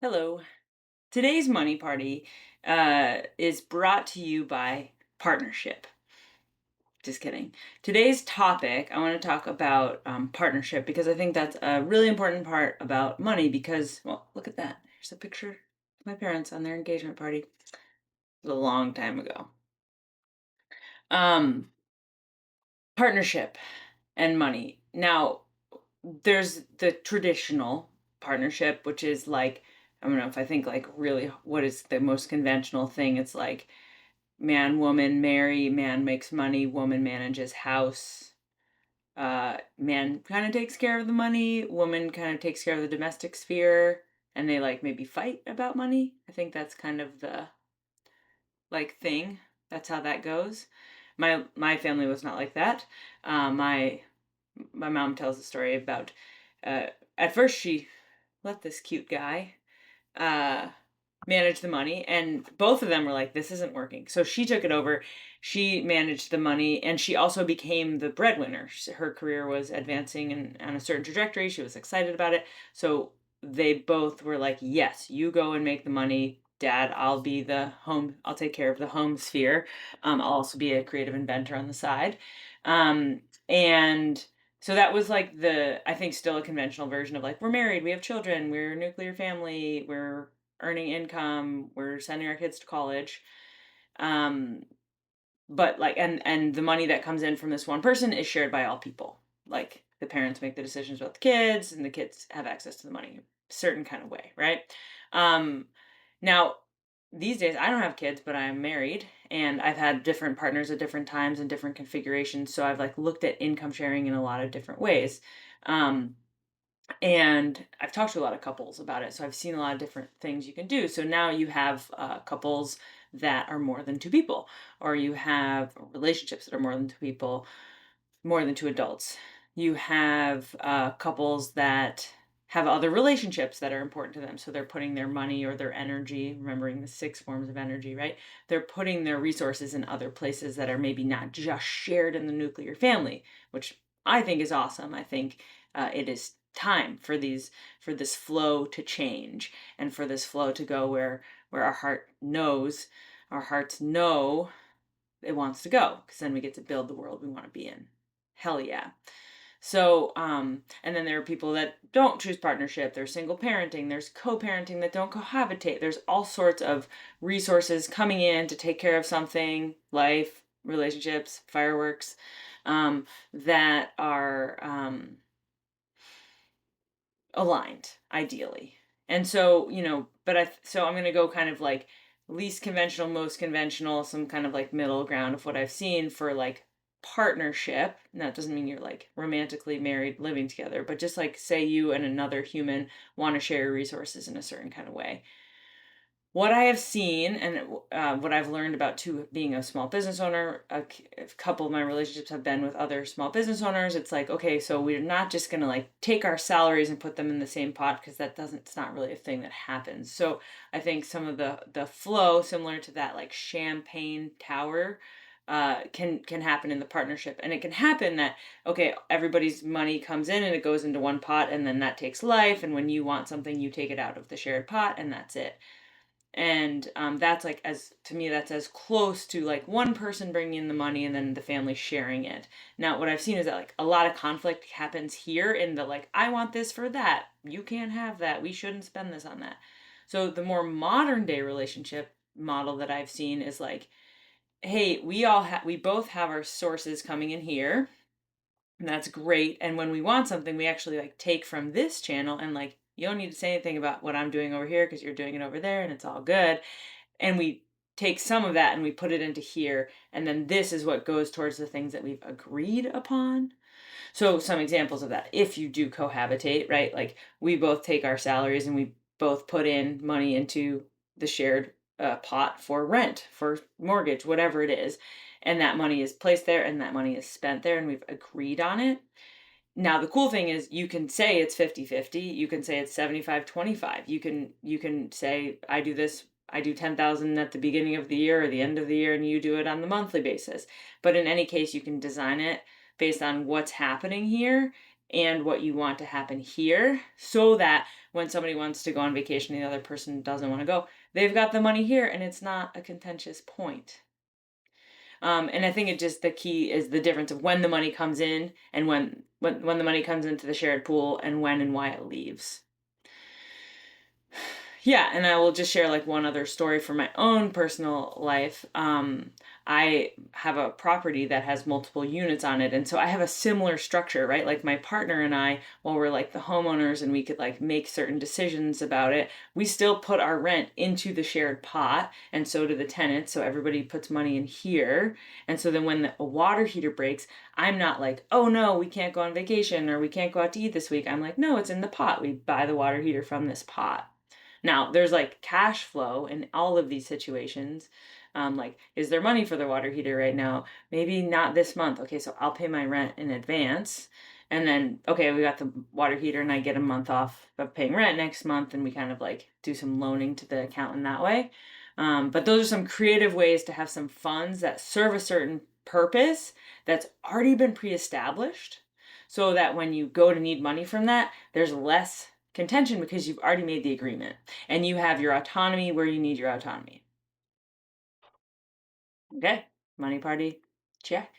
Hello. Today's money party is brought to you by partnership. Just kidding. Today's topic, I want to talk about partnership because I think that's a really important part about money because, well, look at that. Here's a picture of my parents on their engagement party. It was a long time ago. Um, Partnership and money. Now, there's the traditional partnership, which is like, I don't know if I think like really what is the most conventional thing. It's like man, woman, marry, man makes money, woman manages house. Man kind of takes care of the money, woman kind of takes care of the domestic sphere, and they like maybe fight about money. I think that's kind of the like thing. That's how that goes. My family was not like that. My mom tells a story about uh, at first she let this cute guy uh, manage the money, and both of them were like, "This isn't working." So she took it over. She managed the money, and she also became the breadwinner. Her career was advancing and on a certain trajectory. She was excited about it. So they both were like, "Yes, you go and make the money. Dad, I'll be the home. I'll take care of the home sphere. I'll also be a creative inventor on the side." And so that was like I think still a conventional version of like, we're married, we have children, we're a nuclear family, we're earning income, we're sending our kids to college. Um, but like, and the money that comes in from this one person is shared by all people. Like the parents make the decisions about the kids, and the kids have access to the money, a certain kind of way, right? Um, Now, these days, I don't have kids, but I'm married, and I've had different partners at different times and different configurations. So I've like looked at income sharing in a lot of different ways. Um, and I've talked to a lot of couples about it, so I've seen a lot of different things you can do. So now you have couples that are more than two people, or you have relationships that are more than two people, more than two adults. You have couples that have other relationships that are important to them. So they're putting their money or their energy, remembering the six forms of energy, right? They're putting their resources in other places that are maybe not just shared in the nuclear family, which I think is awesome. I think it is time for this flow to change and for this flow to go where our hearts know it wants to go, because then we get to build the world we want to be in. Hell yeah. So, and then there are people that don't choose partnership. There's single parenting, there's co parenting that don't cohabitate. There's all sorts of resources coming in to take care of something, life, relationships, fireworks, that are aligned, ideally. And so, so I'm going to go kind of like least conventional, most conventional, some kind of like middle ground of what I've seen for like partnership. And that doesn't mean you're like romantically married living together, but just like say you and another human want to share resources in a certain kind of way. What I have seen and what I've learned about too being a small business owner, a couple of my relationships have been with other small business owners. It's like, okay, so we're not just going to like take our salaries and put them in the same pot, because it's not really a thing that happens. So I think some of the flow, similar to that like champagne tower, can happen in the partnership. And it can happen that, okay, everybody's money comes in and it goes into one pot, and then that takes life. And when you want something, you take it out of the shared pot, and that's it. And that's like, as to me, that's as close to like one person bringing in the money and then the family sharing it. Now what I've seen is that like a lot of conflict happens here in the like, I want this for that, you can't have that, we shouldn't spend this on that. So the more modern day relationship model that I've seen is like, hey, we both have our sources coming in here, and that's great. And when we want something, we actually like take from this channel, and like, you don't need to say anything about what I'm doing over here because you're doing it over there, and it's all good. And we take some of that and we put it into here, and then this is what goes towards the things that we've agreed upon. So some examples of that, if you do cohabitate, right, like we both take our salaries and we both put in money into the shared pot for rent, for mortgage, whatever it is, and that money is placed there and that money is spent there, and we've agreed on it. Now the cool thing is you can say it's 50-50. You can say it's 75-25. You can say I do this, I do 10,000 at the beginning of the year or the end of the year, and you do it on the monthly basis. But in any case, you can design it based on what's happening here, and what you want to happen here, so that when somebody wants to go on vacation and the other person doesn't want to go, they've got the money here and it's not a contentious point. And I think it just the key is the difference of when the money comes in and when the money comes into the shared pool and when and why it leaves. Yeah, and I will just share like one other story from my own personal life. I have a property that has multiple units on it, and so I have a similar structure, right? Like my partner and I, while we're like the homeowners and we could like make certain decisions about it, we still put our rent into the shared pot, and so do the tenants. So everybody puts money in here, and so then when a water heater breaks, I'm not like, oh no, we can't go on vacation or we can't go out to eat this week. I'm like, no, it's in the pot. We buy the water heater from this pot. Now, there's like cash flow in all of these situations. Like, is there money for the water heater right now? Maybe not this month. Okay, so I'll pay my rent in advance. And then, okay, we got the water heater and I get a month off of paying rent next month. And we kind of like do some loaning to the accountant that way. But those are some creative ways to have some funds that serve a certain purpose that's already been pre established, so that when you go to need money from that, there's less contention because you've already made the agreement and you have your autonomy where you need your autonomy. Okay, money party, check.